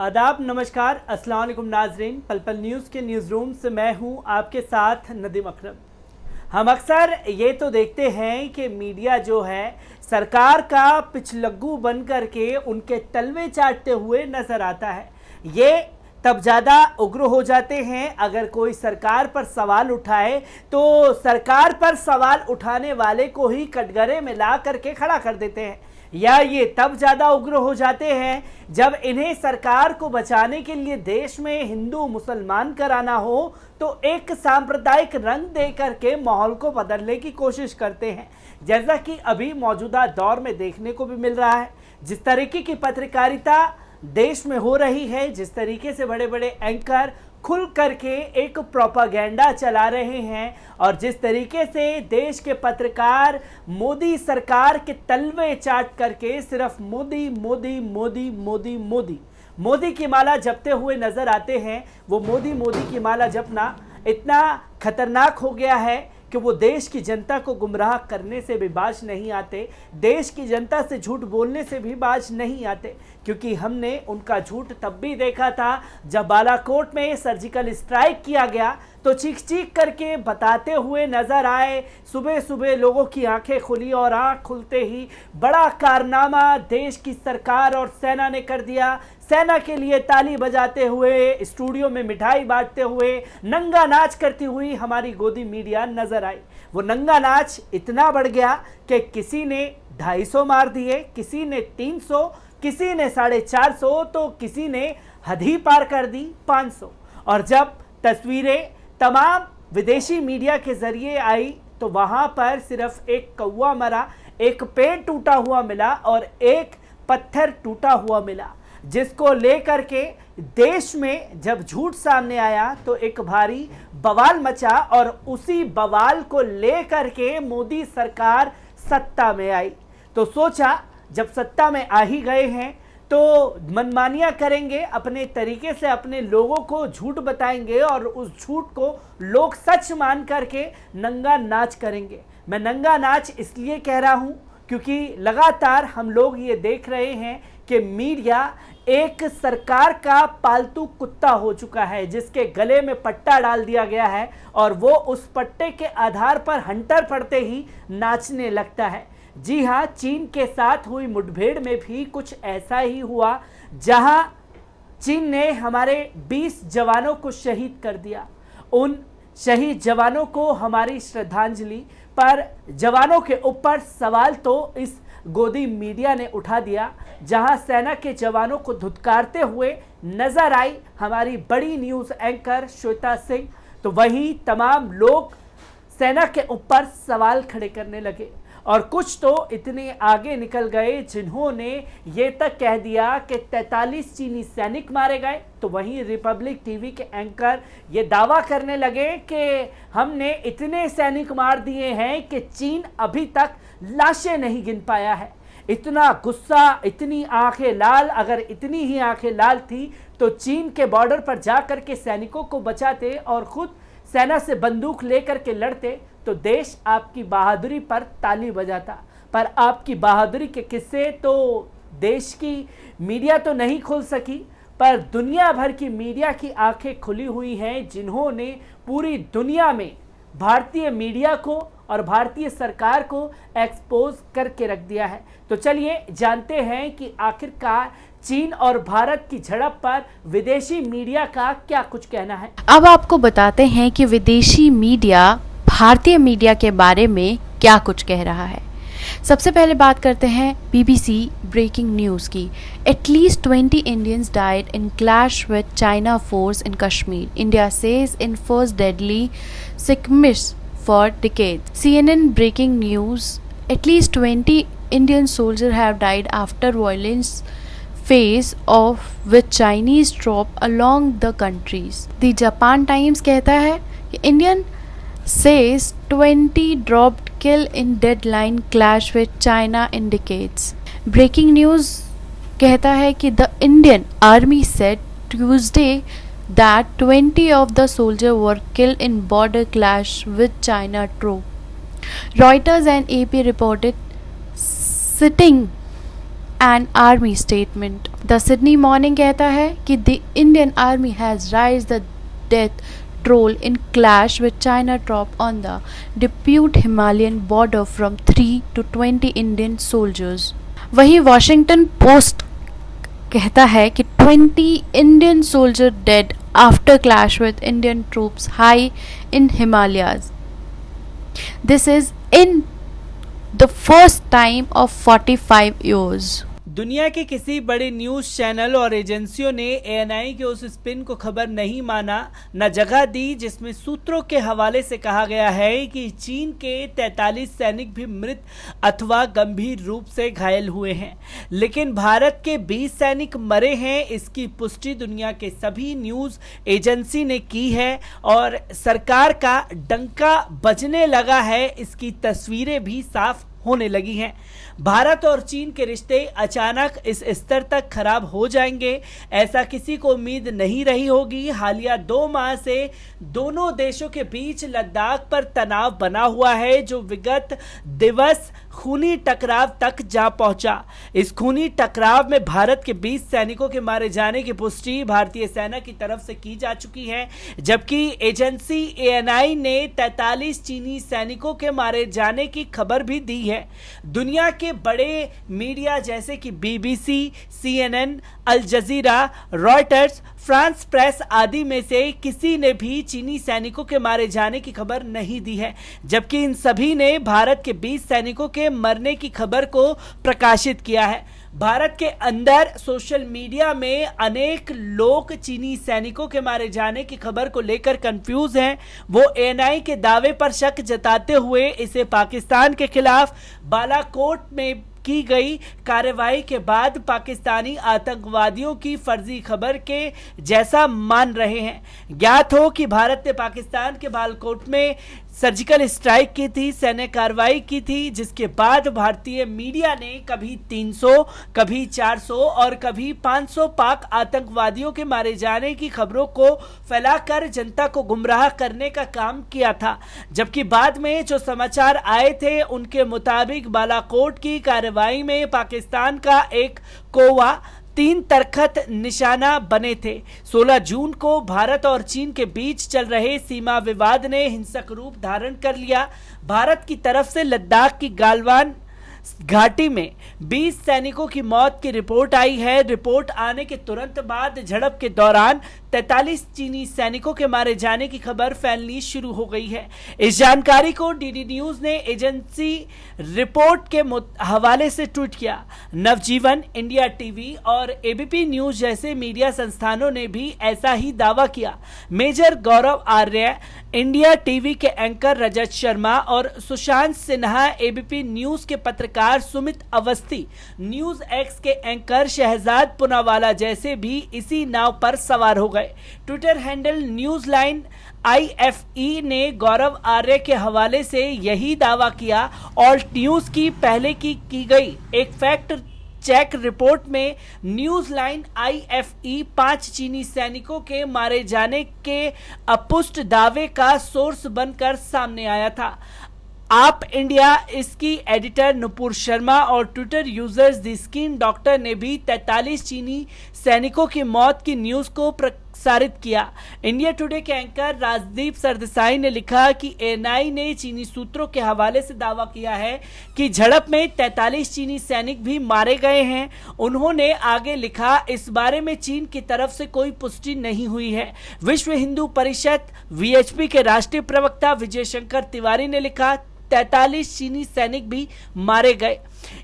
आदाब, नमस्कार, अस्सलाम वालेकुम नाजरीन। पल पल न्यूज़ के न्यूज़ रूम से मैं हूं आपके साथ नदीम अकरम। हम अक्सर ये तो देखते हैं कि मीडिया जो है सरकार का पिछलग्गू बन करके उनके तलवे चाटते हुए नज़र आता है। ये तब ज़्यादा उग्र हो जाते हैं अगर कोई सरकार पर सवाल उठाए तो सरकार पर सवाल उठाने वाले को ही कटघरे में ला करके खड़ा कर देते हैं, या ये तब ज़्यादा उग्र हो जाते हैं जब इन्हें सरकार को बचाने के लिए देश में हिंदू मुसलमान कराना हो तो एक सांप्रदायिक रंग दे करके माहौल को बदलने की कोशिश करते हैं, जैसा कि अभी मौजूदा दौर में देखने को भी मिल रहा है। जिस तरीके की पत्रकारिता देश में हो रही है, जिस तरीके से बड़े बड़े एंकर खुल करके एक प्रोपागेंडा चला रहे हैं और जिस तरीके से देश के पत्रकार मोदी सरकार के तलवे चाट करके सिर्फ मोदी मोदी मोदी मोदी मोदी मोदी की माला जपते हुए नजर आते हैं, वो मोदी मोदी की माला जपना इतना खतरनाक हो गया है कि वो देश की जनता को गुमराह करने से भी बाज नहीं आते, देश की जनता से झूठ बोलने से भी बाज नहीं आते। क्योंकि हमने उनका झूठ तब भी देखा था जब बालाकोट में सर्जिकल स्ट्राइक किया गया तो चीख चीख करके बताते हुए नजर आए। सुबह सुबह लोगों की आंखें खुली और आंख खुलते ही बड़ा कारनामा देश की सरकार और सेना ने कर दिया। सेना के लिए ताली बजाते हुए, स्टूडियो में मिठाई बांटते हुए, नंगा नाच करती हुई हमारी गोदी मीडिया नजर आई। वो नंगा नाच इतना बढ़ गया कि किसी ने 250 मार दिए, किसी ने 300, किसी ने 450, तो किसी ने हद ही पार कर दी 500। और जब तस्वीरें तमाम विदेशी मीडिया के जरिए आई तो वहां पर सिर्फ एक कौवा मरा, एक पेड़ टूटा हुआ मिला और एक पत्थर टूटा हुआ मिला, जिसको लेकर के देश में जब झूठ सामने आया तो एक भारी बवाल मचा और उसी बवाल को लेकर के मोदी सरकार सत्ता में आई। तो सोचा जब सत्ता में आ ही गए हैं तो मनमानियां करेंगे, अपने तरीके से अपने लोगों को झूठ बताएंगे और उस झूठ को लोग सच मान करके नंगा नाच करेंगे। मैं नंगा नाच इसलिए कह रहा हूं क्योंकि लगातार हम लोग ये देख रहे हैं कि मीडिया एक सरकार का पालतू कुत्ता हो चुका है, जिसके गले में पट्टा डाल दिया गया है और वो उस पट्टे के आधार पर हंटर पड़ते ही नाचने लगता है। जी हाँ, चीन के साथ हुई मुठभेड़ में भी कुछ ऐसा ही हुआ, जहां चीन ने हमारे 20 जवानों को शहीद कर दिया। उन शहीद जवानों को हमारी श्रद्धांजलि, पर जवानों के ऊपर सवाल तो इस गोदी मीडिया ने उठा दिया, जहां सेना के जवानों को धुतकारते हुए नजर आई हमारी बड़ी न्यूज़ एंकर श्वेता सिंह। तो वहीं तमाम लोग सेना के ऊपर सवाल खड़े करने लगे और कुछ तो इतने आगे निकल गए जिन्होंने ये तक कह दिया कि 43 चीनी सैनिक मारे गए। तो वहीं रिपब्लिक टीवी के एंकर ये दावा करने लगे कि हमने इतने सैनिक मार दिए हैं कि चीन अभी तक लाशें नहीं गिन पाया है। इतना गुस्सा, इतनी आंखें लाल, अगर इतनी ही आंखें लाल थी तो चीन के बॉर्डर पर जाकर के सैनिकों को बचाते और खुद सेना से बंदूक लेकर के लड़ते तो देश आपकी बहादुरी पर ताली बजाता। पर आपकी बहादुरी के किस्से तो देश की मीडिया तो नहीं खोल सकी, पर दुनिया भर की मीडिया की आंखें खुली हुई हैं, जिन्होंने पूरी दुनिया में भारतीय मीडिया को और भारतीय सरकार को एक्सपोज करके रख दिया है। तो चलिए जानते हैं कि आखिरकार चीन और भारत की झड़प पर विदेशी मीडिया का क्या कुछ कहना है। अब आपको बताते हैं कि विदेशी मीडिया भारतीय मीडिया के बारे में क्या कुछ कह रहा है। सबसे पहले बात करते हैं BBC ब्रेकिंग न्यूज़ की। At least 20 Indians died in clash with China force in Kashmir. India says in first deadly skirmish for decades. CNN breaking news. At least 20 Indian soldiers have died after violence face off with Chinese troops along the countries. The Japan Times कहता है कि Indian says 20 dropped kill in deadline clash with China indicates. Breaking news कहता है कि the Indian Army said Tuesday that 20 of the soldiers were killed in border clash with China troop. Reuters and AP reported citing an army statement. The Sydney morning कहता है कि the Indian army has rise the death toll in clash with China troop on the Depute Himalayan border from 3 to 20 Indian soldiers. वहीं Washington post कहता है कि 20 Indian soldier dead after clash with Indian troops high in Himalayas. This is in the first time of 45 years. दुनिया के किसी बड़े news channel और एजेंसियों ने एएनआई के उस स्पिन को खबर नहीं माना, न जगह दी, जिसमें सूत्रों के हवाले से कहा गया है कि चीन के 43 सैनिक भी मृत अथवा गंभीर रूप से घायल हुए हैं, लेकिन भारत के 20 सैनिक मरे हैं। इसकी पुष्टि दुनिया के सभी न्यूज़ एजेंसी ने की है और सरकार का डंका बजने लगा है। इसकी तस्वीरें भी साफ होने लगी हैं। भारत और चीन के रिश्ते अचानक इस स्तर तक खराब हो जाएंगे, ऐसा किसी को उम्मीद नहीं रही होगी। हालिया 2 माह से दोनों देशों के बीच लद्दाख पर तनाव बना हुआ है, जो विगत दिवस खूनी टकराव तक जा पहुंचा। इस खूनी टकराव में भारत के 20 सैनिकों के मारे जाने की पुष्टि भारतीय सेना की तरफ से की जा चुकी है, जबकि एजेंसी एएनआई ने 43 चीनी सैनिकों के मारे जाने की खबर भी दी है। दुनिया के बड़े मीडिया जैसे कि बीबीसी, सीएनएन, अल जजीरा, रॉयटर्स, फ्रांस प्रेस आदि में से किसी ने भी चीनी सैनिकों के मारे जाने की खबर नहीं दी है, जबकि इन सभी ने भारत के 20 सैनिकों के मरने की खबर को प्रकाशित किया है। भारत के अंदर सोशल मीडिया में अनेक लोग चीनी सैनिकों के मारे जाने की खबर को लेकर कंफ्यूज हैं। वो एएनआई के दावे पर शक जताते हुए इसे पाकिस्तान के खिलाफ बालाकोट में की गई कार्रवाई के बाद पाकिस्तानी आतंकवादियों की फर्जी खबर के जैसा मान रहे हैं। ज्ञात हो कि भारत ने पाकिस्तान के बालाकोट में सर्जिकल स्ट्राइक की थी, सैन्य कार्रवाई की थी, जिसके बाद भारतीय मीडिया ने कभी 300, कभी 400 और कभी 500 पाक आतंकवादियों के मारे जाने की खबरों को फैलाकर जनता को गुमराह करने का काम किया था, जबकि बाद में जो समाचार आए थे उनके मुताबिक बालाकोट की कार्रवाई में पाकिस्तान का एक कोवा 3 तरखत निशाना बने थे। 16 जून को भारत और चीन के बीच चल रहे सीमा विवाद ने हिंसक रूप धारण कर लिया। भारत की तरफ से लद्दाख की गालवान घाटी में 20 सैनिकों की मौत की रिपोर्ट आई है। रिपोर्ट आने के तुरंत बाद झड़प के दौरान 43 चीनी सैनिकों के मारे जाने की खबर फैलनी शुरू हो गई है। इस जानकारी को डीडी न्यूज ने एजेंसी रिपोर्ट के हवाले से ट्वीट किया। नवजीवन, इंडिया टीवी और एबीपी न्यूज जैसे मीडिया संस्थानों ने भी ऐसा ही दावा किया। मेजर गौरव आर्य, इंडिया टीवी के एंकर रजत शर्मा और सुशांत सिन्हा, एबीपी न्यूज के पत्रकार सुमित अवस्थी, न्यूज एक्स के एंकर शहजाद पुनावाला जैसे भी इसी नाव पर सवार हो गए। Twitter handle news line IFE ने गौरव आर्य के हवाले से यही दावा किया। ऑल्ट न्यूज की पहले की गई एक फैक्ट चेक रिपोर्ट में न्यूज लाइन IFE 5 चीनी सैनिकों के मारे जाने के अपुष्ट दावे का सोर्स बनकर सामने आया था। आप इंडिया, इसकी एडिटर नुपुर शर्मा और Twitter users the skin doctor ने भी 43 चीनी सैनिकों की मौत की न्यूज को प्रसारित किया। इंडिया टुडे के एंकर राजदीप सरदेसाई ने लिखा कि एएनआई ने चीनी सूत्रों के हवाले से दावा किया है कि झड़प में 43 चीनी सैनिक भी मारे गए हैं। उन्होंने आगे लिखा, इस बारे में चीन की तरफ से कोई पुष्टि नहीं हुई है। विश्व हिंदू परिषद VHP के राष्ट्रीय प्रवक्ता विजय शंकर तिवारी ने लिखा, 43 चीनी सैनिक भी मारे गए।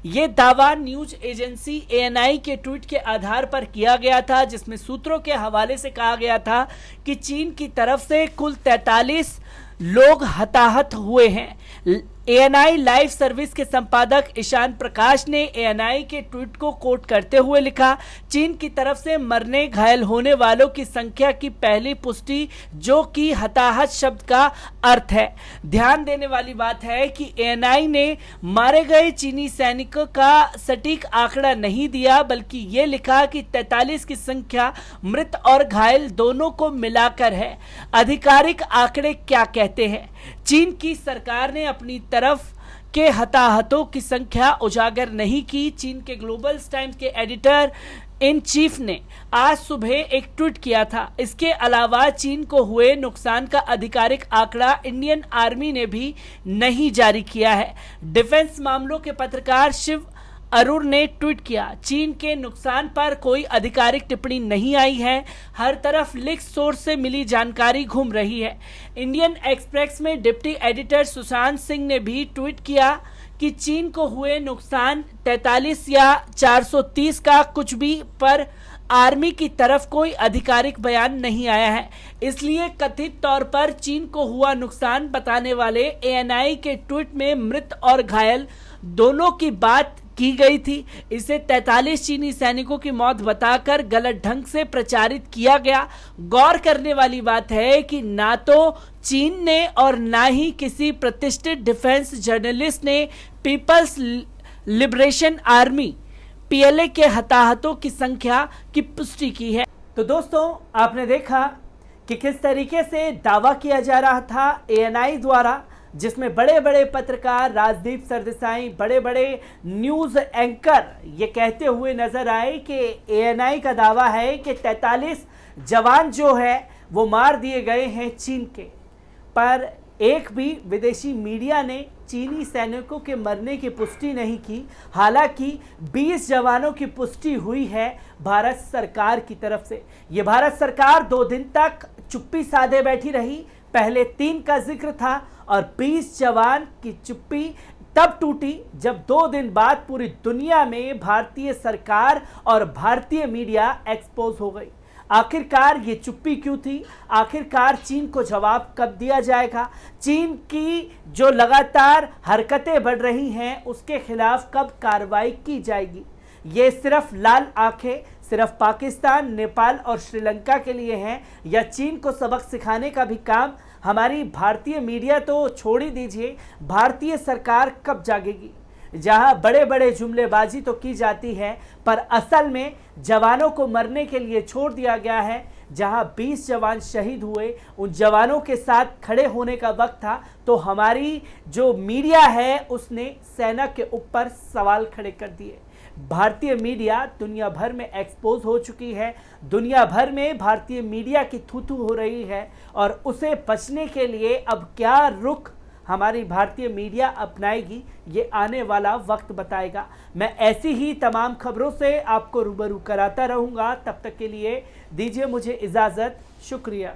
ये दावा न्यूज एजेंसी एएनआई के ट्वीट के आधार पर किया गया था, जिसमें सूत्रों के हवाले से कहा गया था कि चीन की तरफ से कुल 43 लोग हताहत हुए हैं। एएनआई लाइव सर्विस के संपादक ईशान प्रकाश ने एएनआई के ट्वीट को कोट करते हुए लिखा, चीन की तरफ से मरने घायल होने वालों की संख्या की पहली पुष्टि, जो कि हताहत शब्द का अर्थ है। ध्यान देने वाली बात है कि एएनआई ने मारे गए चीनी सैनिकों का सटीक आंकड़ा नहीं दिया, बल्कि ये लिखा कि 43 की संख्या मृत और घायल दोनों को मिलाकर है। आधिकारिक आंकड़े क्या कहते हैं? चीन की सरकार ने अपनी तरफ के हताहतों की संख्या उजागर नहीं की। चीन के ग्लोबल टाइम्स के एडिटर इन चीफ ने आज सुबह एक ट्वीट किया था। इसके अलावा चीन को हुए नुकसान का आधिकारिक आंकड़ा इंडियन आर्मी ने भी नहीं जारी किया है। डिफेंस मामलों के पत्रकार शिव अरुण ने ट्वीट किया, चीन के नुकसान पर कोई आधिकारिक टिप्पणी नहीं आई है। हर तरफ लीक सोर्स से मिली जानकारी घूम रही है। इंडियन एक्सप्रेस में डिप्टी एडिटर सुशांत सिंह ने भी ट्वीट किया कि चीन को हुए नुकसान 43 या 430 का कुछ भी, पर आर्मी की तरफ कोई आधिकारिक बयान नहीं आया है। इसलिए कथित तौर पर चीन को हुआ नुकसान बताने वाले एएनआई के ट्वीट में मृत और घायल दोनों की बात की गई थी। इसे 43 चीनी सैनिकों की मौत बताकर गलत ढंग से प्रचारित किया गया। गौर करने वाली बात है कि ना तो चीन ने और ना ही किसी प्रतिष्ठित डिफेंस जर्नलिस्ट ने पीपल्स लिबरेशन आर्मी पीएलए के हताहतों की संख्या की पुष्टि की है। तो दोस्तों, आपने देखा कि किस तरीके से दावा किया जा रहा था एएनआई द्वारा, जिसमें बड़े बड़े पत्रकार राजदीप सरदेसाई, बड़े बड़े न्यूज़ एंकर ये कहते हुए नजर आए कि एएनआई का दावा है कि 43 जवान जो है वो मार दिए गए हैं चीन के। पर एक भी विदेशी मीडिया ने चीनी सैनिकों के मरने की पुष्टि नहीं की। हालांकि 20 जवानों की पुष्टि हुई है भारत सरकार की तरफ से। ये भारत सरकार 2 दिन तक चुप्पी साधे बैठी रही। पहले 3 का जिक्र था और 20 जवान की चुप्पी तब टूटी जब 2 दिन बाद पूरी दुनिया में भारतीय सरकार और भारतीय मीडिया एक्सपोज हो गई। आखिरकार ये चुप्पी क्यों थी? आखिरकार चीन को जवाब कब दिया जाएगा? चीन की जो लगातार हरकतें बढ़ रही हैं उसके खिलाफ कब कार्रवाई की जाएगी? ये सिर्फ लाल आंखें सिर्फ पाकिस्तान, नेपाल और श्रीलंका के लिए हैं या चीन को सबक सिखाने का भी काम हमारी भारतीय मीडिया तो छोड़ ही दीजिए, भारतीय सरकार कब जागेगी? जहां बड़े बड़े जुमलेबाजी तो की जाती है पर असल में जवानों को मरने के लिए छोड़ दिया गया है। जहां 20 जवान शहीद हुए, उन जवानों के साथ खड़े होने का वक्त था तो हमारी जो मीडिया है उसने सेना के ऊपर सवाल खड़े कर दिए। भारतीय मीडिया दुनिया भर में एक्सपोज हो चुकी है। दुनिया भर में भारतीय मीडिया की थू-थू हो रही है और उसे बचने के लिए अब क्या रुख हमारी भारतीय मीडिया अपनाएगी ये आने वाला वक्त बताएगा। मैं ऐसी ही तमाम खबरों से आपको रूबरू कराता रहूँगा। तब तक के लिए दीजिए मुझे इजाज़त। शुक्रिया।